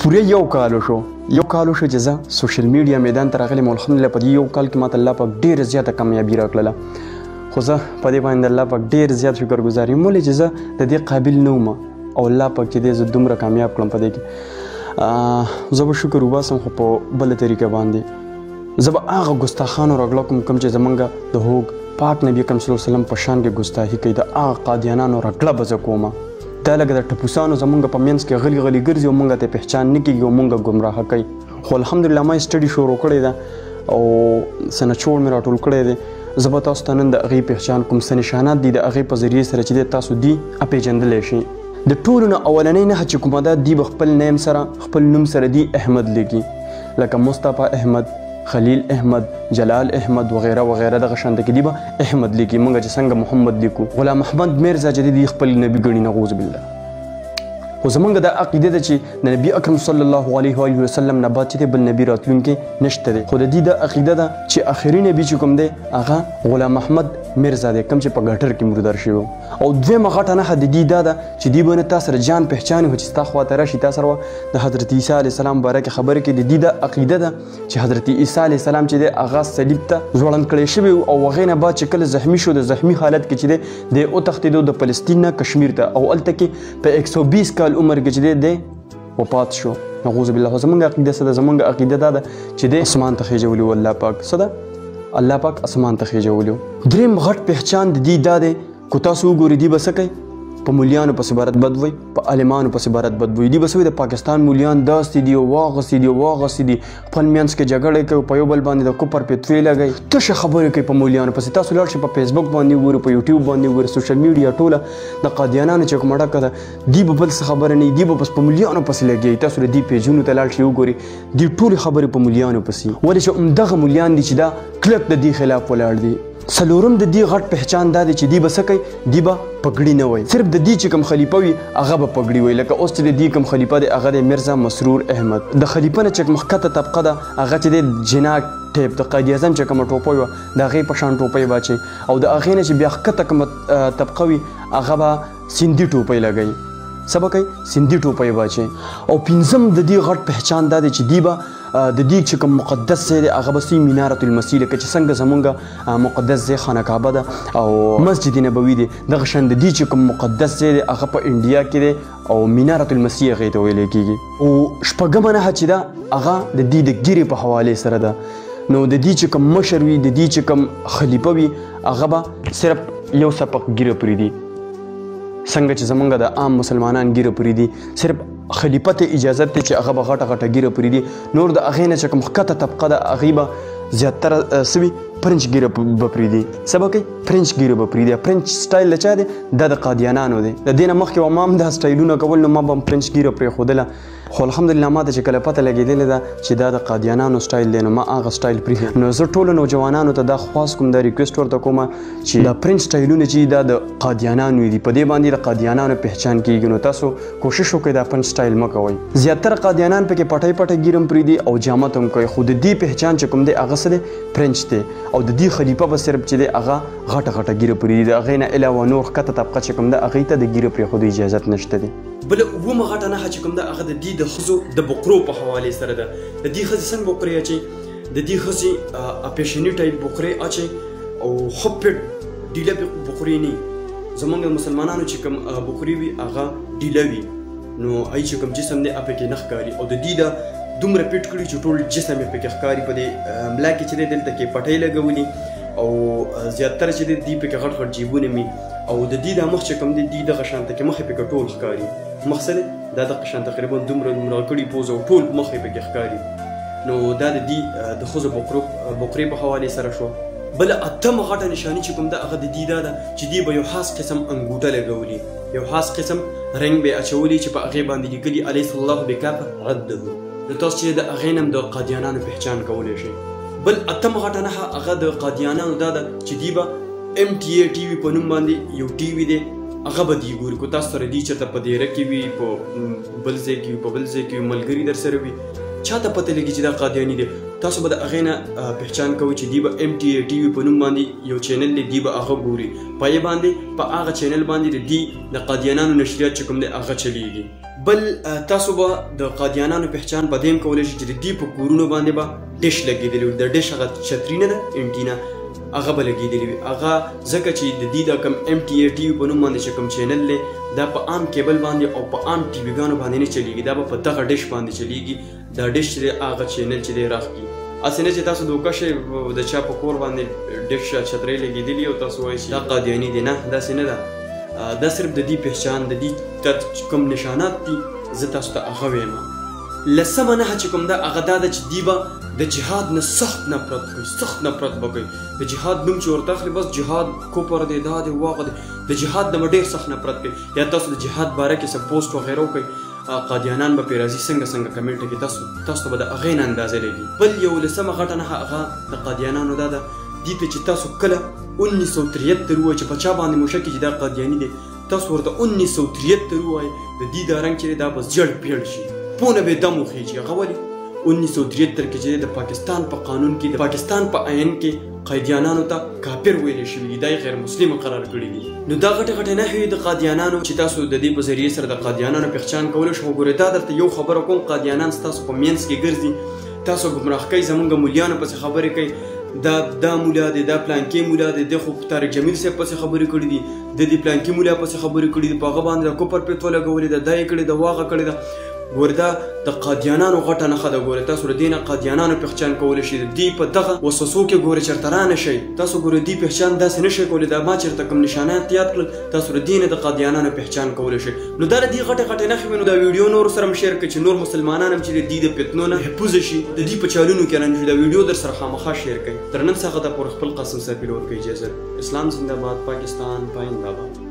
پوره یو کال شو چې زه سوشل میډیا میدان ته راغلم الحمدلله په دې یو کال کې ماته الله پاک ډېره زیاته کامیابي راکړله خو زه په دې باندې الله پاک ډېر زیات شکرګزار یم ولې چې زه د دې قابل نه وم او الله پاک چې دی زه دومره کامیاب کړم په دې کې زه به شکر وباسم خو په بله طریقه باندې زه به هغه ګستاخانو راغله کوم چې زمونږ د هوګ پاک نبی کریم صلی الله علیه وسلم په شان کې ګستاخي کوي د هغه قادیانانو راغله به زه کومه دا لکه د ټپوسانو زمونږ په منځ کې غلي غلي ګرځي او مونږ ته پہچان نه کېږي او مونږ ګمراه کوي خو الحمدلله ما سټډي شروع کړې ده او څه نچوړ مې راټول کړی دی زه به تاسو ته نن د هغې پہچان کوم څه نشانات دي د هغې په ذریعې سره چې دی تاسو دي اپېژندلی شئ د ټولو نه اولنۍ نښه چې کومه ده دی به خپل نیم سره خپل نوم سره دی احمد لیکي لکه مصطفی احمد خلیل احمد جلال احمد وغیره وغیره دغه شانته کې دی به احمد لیکي موږ چې څنګه محمد لیکو غلام احمد میرزا چې دی خپل نبي ګڼي نعوذ بالله خو زمونږ دا عقیده ده چې د نبي اکرم صلی الله علیه و وسلم نه بعد چې دی بل نبي راتلونکی نشته دی خو د دې دا عقیده ده چې آخري نبي چې کوم دی هغه غلام احمد میرزا دی کوم چې په ګټر کې مردار شوی او دویمه غټه نښه د دې دا ده چې دی به نه تا سره جان پہچاني خو چې ستا خواته راشي تا سره د حضرت عیسی علیه السلام باره کې خبرې کې د دې دا عقیده ده چې حضرت عیسی علیه السلام چې دی هغه صلیب ته ځوړند کړی شوی او هغې نه بعد چې کله زخمي شو د زخمي حالت کې چې دی وتښتېدو د فلسطین نه کشمیر ته او هلته کې په 120 کال عمر کې چې دی وفات شو نعوذ بالله زمونږ عقیده څه ده زمونږ عقیده دا ده چې دی اسمان ته خېژولی و الله پاک څه ده الله پاک اسمان ته خېژولی و درېیم غټ پہچان د دې دا دی که تاسو وګورئ دی به څه کوي په مولیانو پسې به رد بد وایي په عالمانو پسې به رد بد وایي دی به څه وایي د پاکستان مولیان داسې دي او واغسې دي او واغسې دي خپل منځ کې جګړې کوي په یو بل باندې د کفر فتوې لګوي تشه خبرې کوي په مولیانو پسې تاسو لاړ شئ په فیسبوک باندې وګورئ په یوټیوب باندې وګورئ سوشل میډیا ټوله د قادیانانو چې کومه ډکه ده دی به بل څه خبره نه وي دی به بس په مولیانو پسې لګوي تاسو د دې پیجونو ته لاړ شئ وګورئ دی ټولې خبرې په مولیانو پسې ولې چې همدغه مولیان دي چې دا کلک د دې خلاف ولاړ دي څلورم د دې غټ پہچان دا دی چې دی به څه کوي دی به پګړي نه وایي صرف د دې چې کوم خلیفه وي هغه به پګړي وایي لکه اوس چې د دې کوم خلیفه دی هغه دی مرزا مسرور احمد د خلیفه نه چې کوم ښکته طبقه ده هغه چې دی جنا ټیپ د قائد اعظم چې کومه ټوپۍ وه د هغې په شان ټوپۍ به اچوي او د هغې نه چې بیا ښکته کومه طبقه وي هغه به سیندي ټوپۍ لګوي څه به کوي سیندي ټوپۍ به اچوي او پنځم د دې غټ پہچان دا دی چې دی به د دې چې کوم مقدس ځای دی هغه به سوی منارة المسیح لکه چې څنګه زمونږ مقدس ځای خانه کعبه ده او مسجد نبوي دی دغه شان د دې چې کوم مقدس ځای دی هغه په انډیا کې دی او منارة المسیح هغې ته ویلی کېږي او شپږمه نښه چې ده هغه د دې د ګیرې په حوالې سره ده نو د دې چې کوم مشر وي د دې چې کوم خلیفه وي هغه به صرف یو سپق ګیره پرېږدي څنګه چې زمونږ د عام مسلمانان ګیره پرېږدي صرف خلیفه ته اجازت دی چې هغه به غټه غټه ګیره پرېږدي نور د هغې نه چې کوم ښکته طبقه ده هغې به زیاتره څه وي فرنچ ګیره به پرېږدي څه به کوي فرنچ ګیره به پرېږدي فرنچ سټایل د چا دی دا د قادیانانو دی د دې نه مخکې و ما هم دا سټایلونه کول نو ما به هم فرنچ ګیره پرېښودله خو الحمدلله ما ته چې کله پته لګېدلې ده چې دا د قادیانانو سټایل دی نو ما هغه سټایل پرېښي نو زه ټولو نوجوانانو ته دا خواست کوم دا ریکویسټ ورته کوم چې دا فرنچ سټایلونه چې دا د قادیانانو دي په دې باندې د قادیانانو پہچان کېږي نو تاسو کوشش وکړئ دا فرنچ سټایل مه کوئ زیاتره قادیانان پکې پټۍ پټۍ ګیره هم پرېږدي او جامت هم کوي خو د دې پہچان چې کوم دی هغه څه دی فرنچ دی او د دې خلیفه به صرف چې دی هغه غټه غټه ګیره پرېږدي د هغې نه علاوه نور ښکته طبقه چې کوم ده هغې ته د ګیره پرېښودو اجازت نشته دی بله اوومه غټه نښه چې کوم ده هغه د دې د ښځو د بقرو په حوالې سره ده د دې ښځې څنګه بقرې اچوي د دې ښځې اپیشني ټایپ بقرې اچوي او ښه پټ ډیله بقرې نه زمونږ مسلمانانو چې کوم بقرې وي هغه ډیله وي نو هغې چې کوم جسم دی هغه پکې نه ښکاري او د دې د دومره پټ کړي چې ټول جسم یې پکې ښکاري په دې ملا کې چې دی دلته کې پټۍ لګولي او زیاتره چې دی دوی پکې غټ غټ جیبونه وي او د دې دا مخ چې کوم دی دوی دغه شانته کې مخ یې پکې ټول ښکاري مخ څه دی دا دغه شان تقریبا دومره کړي پوز او ټول مخ یې پکې ښکاري نو دا د دې د ښځو بقرې په حوالې سره شوه بله اتمه غټه نشاني چې کوم ده هغه د دې دا ده چې دوی به یو خاص قسم انګوټه لګولي یو خاص قسم رنګ به یې اچولي چې په هغې باندې لیکلي الیس الله بکافر رده نو تاسو چې د هغې نه هم د قادیانانو پہچان کولی شئ بل اتمه غټه نښه هغه د قادیانانو دا ده چې دوی به MTA TV په نوم باندې یو ټي وي دی هغه به دوی ګوري که تاسو سره دوی چېرته په دیره کې وي په بل ځای کې وي په بل ځای کې وي ملګري در سره وي چاته پته لګي چې دا قادیاني دی تاسو به د هغې نه پہچان کوئ چې دوی به MTA TV په نوم باندې یو چینل دی دوی به هغه ګوري په یې باندې په هغه چینل باندې د دوی د قادیانانو نشریات چې کوم دی هغه چلیږي بل تاسو به د قادیانانو پہچان په دې کولی شئ چې د دوی په کورونو باندې به ډش لګېدلی وي. د ډش هغه چتري نه ده انټینا هغه به لګېدلی وي. هغه ځکه چې د دې د کوم MTA TV په نوم باندې چې کوم چینل دی دا په عام کیبل باندې او په عام ټي وي ګانو باندې نه چلیږي. دا به په دغه ډش باندې چلیږي. دا ډش چې دی هغه چینل چې دی راخکي. هسې نه چې تاسو دوکه شئ د چا په کور باندې ډش چترۍ لګېدلي او تاسو وایئ چې دا قادیاني دی. نه داسې نه ده. دا صرف د دې پہچان د دې کوم نشانات دي زه تاسو ته هغه وایم. لسمه نښه چې کوم ده هغه دا ده چې دوی به د جهاد نه سخت نفرت کوي. سخت نفرت به کوي. د جهاد نوم چې ورته اخلي بس جهاد کفر دی دا دی واغه دی. د جهاد نه به ډېر سخت نفرت کوي. یا تاسو د جهاد باره کې څه پوسټ وغیره وکړئ قادیانان به پرې راځي څنګه کمنټ کې تاسو ته به د هغې نه اندازه لګي. بل یو لسمه غټه نښه هغه د قادیانانو دا ده دې ته چې تاسو کله 1973 ووایئ چې په چا باندې موشک چې دا قادیاني دی تاسو ورته 1973 ووایئ د دې دا رنګ چې دی دا به زیړ پیړ شي پونه به دم وخیږي. هغه ولې 1973 کې چې د پاکستان په قانون کې د پاکستان په آئین کې قادیانانو ته کافر ویل شوي دي. دا یې غیر مسلم قرار کړي دي. نو دا غټې نښې د قادیانانو چې تاسو د دې په ذریعې سره د قادیانانو پہچان کولی شئ. ګورئ دا درته یو خبره کوم قادیانان ستاسو په منځ کې ګرځي تاسو ګمراه کوي زمونږ مولیانو پسې خبرې کوي دا مولا دی دا پلانکي مولا دی د خو طارق جمیل صاحب پسې خبرې کړي دي د دې پلانکي مولا پسې خبرې کړي دي په هغه باندې د کفر پیتو لګولې ده دا یې کړې ده واغه کړې ده. ګوره دا د قادیانانو غټه نښه ده. ګوره تاسو د دې نه قادیانانو پہچان کولی شئ. د دې په دغه وسوسو کې ګوره چېرته رانه شئ تاسو ګوره دې پہچان داسې نه شئ کولی. دا ما چېرته کوم نشانات یاد کړل تاسو د دې نه د قادیانانو پہچان کولی شئ. نو دا د دې غټې نښې وي. نو دا ویډیو نورو سره هم شیر کړئ چې نور مسلمانان هم چې د دې د فتنو نه محفوظه شي د دې په چالونو کې رانه شي. دا ویډیو در سره خامخا شیر کړئ. تر نن څخه د پور خپل قسم سره پیلوټ کوي اجازه. اسلام زنده باد. پاکستان پاینده باد.